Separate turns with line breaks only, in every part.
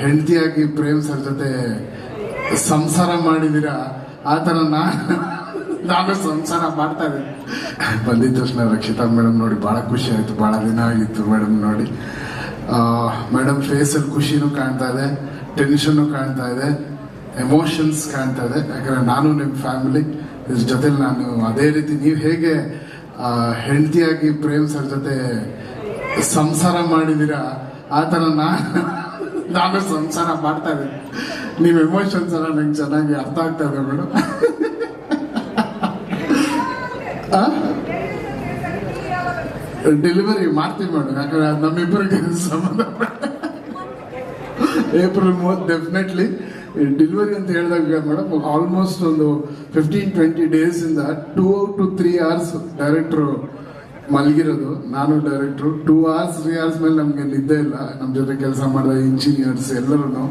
ಹೆಂಡತಿಯಾಗಿ ಪ್ರೇಮ್ ಸರ್ ಜೊತೆ ಸಂಸಾರ ಮಾಡಿದ್ದೀರಾ, ಆ ಥರ ನಾನು ಸಂಸಾರ ಮಾಡ್ತಾ ಇದ್ದೀನಿ. ಬಂದಿದ್ದ ತಕ್ಷಣ ರಕ್ಷಿತಾ ಮೇಡಮ್ ನೋಡಿ ಭಾಳ ಖುಷಿ ಆಯಿತು. ಭಾಳ ದಿನ ಆಗಿತ್ತು ಮೇಡಮ್ ನೋಡಿ. ಮೇಡಮ್ ಫೇಸಲ್ಲಿ ಖುಷಿನೂ ಕಾಣ್ತಾ ಇದೆ, ಟೆನ್ಷನ್ನು ಕಾಣ್ತಾ ಇದೆ, ಎಮೋಷನ್ಸ್ ಕಾಣ್ತಾ ಇದೆ. ಯಾಕಂದರೆ ನಾನು ನಿಮ್ಮ ಫ್ಯಾಮಿಲಿ ಇದ್ರ ಜೊತೆಲಿ ನಾನು ಅದೇ ರೀತಿ ನೀವು ಹೇಗೆ ಹೆಂಡತಿಯಾಗಿ ಪ್ರೇಮ್ ಸರ್ ಜೊತೆ ಸಂಸಾರ ಮಾಡಿದ್ದೀರಾ, ಆ ಥರ ನಾನು ಸಂಸಾರ ಮಾಡ್ತಾ ಇದ್ದೀನಿ. ನೀವು ಎಮೋಷನ್ಸ್ ಎಲ್ಲ ನಂಗೆ ಚೆನ್ನಾಗಿ ಅರ್ಥ ಆಗ್ತಾ ಇದೆ ಮೇಡಮ್. ಡೆಲಿವರಿ ಮಾಡ್ತೀವಿ ಮೇಡಮ್, ಯಾಕಂದ್ರೆ ನಮ್ಮಿಬ್ಬರಿಗೆ ಸಂಬಂಧಪಟ್ಟ ಏಪ್ರಿಲ್ 30 ಡೆಫಿನೆಟ್ಲಿ ಡೆಲಿವರಿ ಅಂತ ಹೇಳಿದಾಗ ಮೇಡಮ್ ಆಲ್ಮೋಸ್ಟ್ ಒಂದು 15-20 ಡೇಸಿಂದ 2 to 3 hours ಡೈರೆಕ್ಟ್ರು ಮಲಗಿರೋದು, ನಾನು ಡೈರೆಕ್ಟ್ರು 2 hours 3 hours ಮೇಲೆ ನಮಗೆ ನಿದ್ದೆ ಇಲ್ಲ. ನಮ್ಮ ಜೊತೆ ಕೆಲಸ ಮಾಡಿದ ಇಂಜಿನಿಯರ್ಸ್ ಎಲ್ಲರೂ.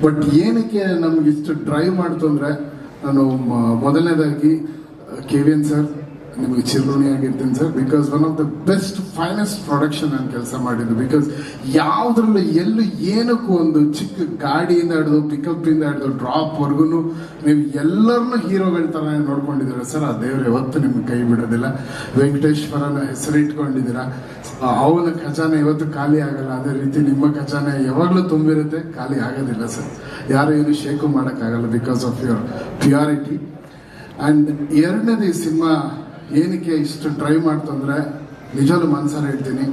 ಬಟ್ ಏನಕ್ಕೆ ನಮ್ಗೆ ಇಷ್ಟು ಡ್ರೈವ್ ಮಾಡ್ತು ಅಂದರೆ, ನಾನು ಮೊದಲನೇದಾಗಿ KVN ಸರ್ ನಿಮಗೆ ಚಿರಋಣಿಯಾಗಿರ್ತೀನಿ sir. Because one of the best finest production ನಾನು ಕೆಲಸ ಮಾಡಿದ್ದು. ಬಿಕಾಸ್ ಯಾವುದ್ರಲ್ಲೂ ಎಲ್ಲೂ ಏನಕ್ಕೂ ಒಂದು ಚಿಕ್ಕ ಗಾಡಿಯಿಂದ ಹಿಡಿದು ಪಿಕಪ್ಪಿಂದ ಹಿಡಿದು ಡ್ರಾಪ್ವರೆಗೂ ನೀವು ಎಲ್ಲರನ್ನೂ ಹೀರೋಗಳ ಥರ ನೋಡ್ಕೊಂಡಿದ್ದೀರ ಸರ್. ಆ ದೇವ್ರು ಯಾವತ್ತೂ ನಿಮ್ಗೆ ಕೈ ಬಿಡೋದಿಲ್ಲ. ವೆಂಕಟೇಶ್ವರನ ಹೆಸರಿಟ್ಕೊಂಡಿದ್ದೀರಾ. ಅವನ ಖಜಾನೆ ಇವತ್ತು ಖಾಲಿ ಆಗಲ್ಲ. ಅದೇ ರೀತಿ ನಿಮ್ಮ ಖಜಾನೆ ಯಾವಾಗಲೂ ತುಂಬಿರುತ್ತೆ, ಖಾಲಿ ಆಗೋದಿಲ್ಲ ಸರ್. ಯಾರು ಏನು ಶೇಕು ಮಾಡೋಕ್ಕಾಗಲ್ಲ because of your purity. And ಎರಡನೇದು ಈ ಸಿನಿಮಾ ಏನಕ್ಕೆ ಇಷ್ಟು ಡ್ರೈವ್ ಮಾಡ್ತು ಅಂದರೆ, ನಿಜವಾಗ್ಲೂ ಮನಸಾರ ಹೇಳ್ತೀನಿ,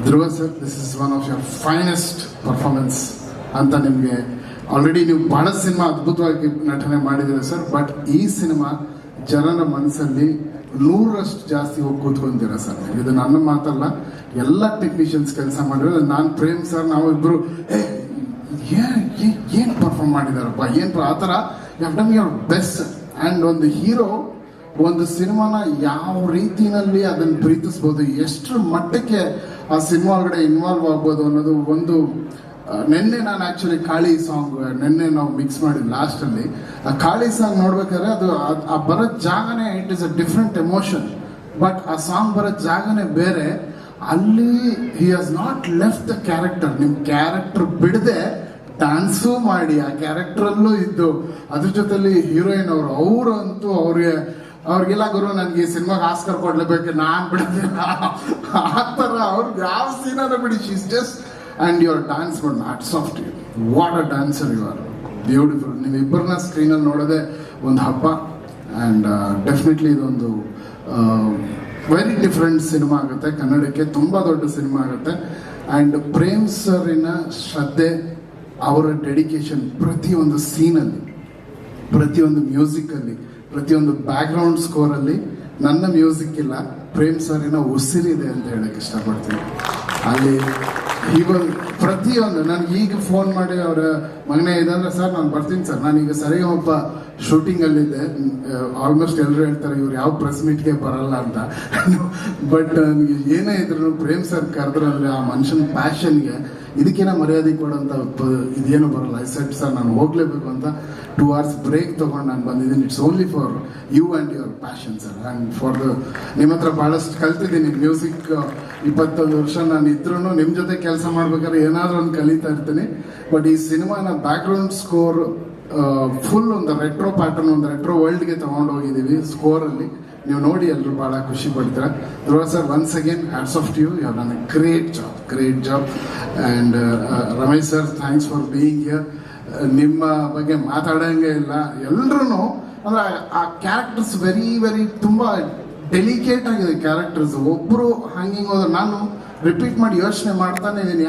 Dhruva sir this is one of your finest performance ಅಂತ. ನಿಮಗೆ ಆಲ್ರೆಡಿ ನೀವು ಭಾಳ ಸಿನಿಮಾ ಅದ್ಭುತವಾಗಿ ನಟನೆ ಮಾಡಿದ್ದೀರ ಸರ್. ಬಟ್ ಈ ಸಿನಿಮಾ ಜನರ ಮನಸ್ಸಲ್ಲಿ 100ರಷ್ಟು ಜಾಸ್ತಿ ಹೋಗಿ ಕೂತ್ಕೊಂತೀರ ಸರ್. ಇದು ನನ್ನ ಮಾತಲ್ಲ, ಎಲ್ಲ ಟೆಕ್ನಿಷಿಯನ್ಸ್ ಕೆಲಸ ಮಾಡಿದ್ರೆ ನಾನು ಪ್ರೇಮ್ ಸರ್ ನಾವಿಬ್ಬರು ಏನು ಪರ್ಫಾರ್ಮ್ ಮಾಡಿದಾರಪ್ಪ, ಏನು ಆ ಥರ you have done your best. And ಒಂದು ಹೀರೋ ಒಂದು ಸಿನಿಮಾನ ಯಾವ ರೀತಿಯಲ್ಲಿ ಅದನ್ನು ಪ್ರೀತಿಸ್ಬೋದು, ಎಷ್ಟರ ಮಟ್ಟಕ್ಕೆ ಆ ಸಿನಿಮಾ ಒಳಗಡೆ ಇನ್ವಾಲ್ವ್ ಆಗ್ಬೋದು ಅನ್ನೋದು ಒಂದು. ನೆನ್ನೆ ನಾನು ಆ್ಯಕ್ಚುಲಿ ಕಾಳಿ ಸಾಂಗ್ ನೆನ್ನೆ ನಾವು ಮಿಕ್ಸ್ ಮಾಡಿದ್ವಿ ಲಾಸ್ಟಲ್ಲಿ. ಆ ಕಾಳಿ ಸಾಂಗ್ ನೋಡ್ಬೇಕಾದ್ರೆ ಅದು ಆ ಬರೋ ಜಾಗನೇ it is a different emotion. But ಆ ಸಾಂಗ್ ಬರೋ ಜಾಗನೇ ಬೇರೆ. ಅಲ್ಲಿ he has not left the character. ನಿಮ್ಮ ಕ್ಯಾರೆಕ್ಟರ್ ಬಿಡದೆ ಡ್ಯಾನ್ಸು ಮಾಡಿ ಆ ಕ್ಯಾರೆಕ್ಟ್ರಲ್ಲೂ ಇದ್ದು, ಅದ್ರ ಜೊತೆಲಿ ಹೀರೋಯಿನ್ ಅವರು ಅಂತೂ ಅವ್ರಿಗೆಲ್ಲ ಗುರು ನನಗೆ ಈ ಸಿನಿಮಾಗೆ ಆಸ್ಕರ್ ಕೊಡ್ಲೇಬೇಕು, ನಾನು ಬಿಡೋದಿಲ್ಲ ಆ ಥರ. ಅವ್ರಿಗೆ ಯಾವ ಸೀನಾದ ಬಿಡಿ, she's just. And your dance but hats off to you. What a dancer you are, beautiful. ನೀವು ಇಬ್ಬರನ್ನ ಸ್ಕ್ರೀನಲ್ಲಿ ನೋಡೋದೇ ಒಂದು ಹಬ್ಬ. ಆ್ಯಂಡ್ ಡೆಫಿನೆಟ್ಲಿ ಇದೊಂದು ವೆರಿ ಡಿಫ್ರೆಂಟ್ ಸಿನಿಮಾ ಆಗುತ್ತೆ. ಕನ್ನಡಕ್ಕೆ ತುಂಬ ದೊಡ್ಡ ಸಿನಿಮಾ ಆಗುತ್ತೆ. ಆ್ಯಂಡ್ ಪ್ರೇಮ್ ಸರಿನ ಶ್ರದ್ಧೆ, ಅವರ ಡೆಡಿಕೇಶನ್ ಪ್ರತಿಯೊಂದು ಸೀನಲ್ಲಿ, ಪ್ರತಿಯೊಂದು ಮ್ಯೂಸಿಕಲ್ಲಿ, ಪ್ರತಿಯೊಂದು ಬ್ಯಾಕ್ಗ್ರೌಂಡ್ ಸ್ಕೋರಲ್ಲಿ ನನ್ನ ಮ್ಯೂಸಿಕ್ ಇಲ್ಲ, ಪ್ರೇಮ್ ಸರಿನ ಉಸಿರಿದೆ ಅಂತ ಹೇಳಕ್ಕೆ ಇಷ್ಟಪಡ್ತೀನಿ. ಅಲ್ಲಿ ಈಗ ಪ್ರತಿಯೊಂದು ನನಗೆ ಈಗ ಫೋನ್ ಮಾಡಿ ಅವರ ಮಗನೇ ಇದಂದ್ರೆ ಸರ್ ನಾನು ಬರ್ತೀನಿ ಸರ್, ನಾನೀಗ ಸರಿಗಮಪ್ಪ ಶೂಟಿಂಗಲ್ಲಿದ್ದೆ. ಆಲ್ಮೋಸ್ಟ್ ಎಲ್ಲರೂ ಹೇಳ್ತಾರೆ ಇವ್ರು ಯಾವ ಪ್ರೆಸ್ ಮೀಟ್ಗೆ ಬರಲ್ಲ ಅಂತ. ಬಟ್ ನನಗೆ ಏನೇ ಇದ್ರು ಪ್ರೇಮ್ ಸರ್ ಕರೆದ್ರಂದ್ರೆ ಆ ಮನುಷ್ಯನ ಪ್ಯಾಷನ್ಗೆ ಇದಕ್ಕೇನ ಮರ್ಯಾದೆ ಕೊಡೋಂಥ ಇದೇನು ಬರಲ್ಲ. ಐ ಸೆಟ್ ಸರ್ ನಾನು ಹೋಗ್ಲೇಬೇಕು ಅಂತ 2 hours ಬ್ರೇಕ್ ತೊಗೊಂಡು ನಾನು ಬಂದಿದ್ದೀನಿ. It's only for you and your passion sir. And for ನಿಮ್ಮ ಹತ್ರ ಭಾಳಷ್ಟು ಕಲ್ತಿದ್ದೀನಿ. ಮ್ಯೂಸಿಕ್ 21 ವರ್ಷ ನಾನು ಇದ್ರೂ ನಿಮ್ಮ ಜೊತೆ ಕೆಲಸ ಮಾಡ್ಬೇಕಾದ್ರೆ ಏನಾದರೂ ಒಂದು ಕಲಿತಾ ಇರ್ತೀನಿ. ಬಟ್ ಈ ಸಿನಿಮಾನ ಬ್ಯಾಕ್ಗ್ರೌಂಡ್ ಸ್ಕೋರ್ ಫುಲ್ ಒಂದು ರೆಟ್ರೋ ಪ್ಯಾಟರ್ನ್, ಒಂದು ರೆಟ್ರೋ ವರ್ಲ್ಡ್ಗೆ ತೊಗೊಂಡು ಹೋಗಿದ್ದೀವಿ ಸ್ಕೋರಲ್ಲಿ. ನೀವು ನೋಡಿ ಎಲ್ಲರೂ ಭಾಳ ಖುಷಿ ಪಡ್ತೀರಾ. Dhruva sir once again hats off to you. You have done a great job. And Ramesh sir thanks for being here. ನಿಮ್ಮ ಬಗ್ಗೆ ಮಾತಾಡೋಂಗೆ ಇಲ್ಲ. ಎಲ್ಲರೂ ಅಂದರೆ ಆ ಕ್ಯಾರೆಕ್ಟರ್ಸ್ ವೆರಿ ತುಂಬ ಡೆಲಿಕೇಟ್ ಆಗಿದೆ ಕ್ಯಾರೆಕ್ಟರ್ಸ್. ಒಬ್ಬರು ಹಂಗಿಂಗ್ ಹೋದ್ರೆ ನಾನು ರಿಪೀಟ್ ಮಾಡಿ ಯೋಚನೆ ಮಾಡ್ತಾನೆ ಇದ್ದೀನಿ.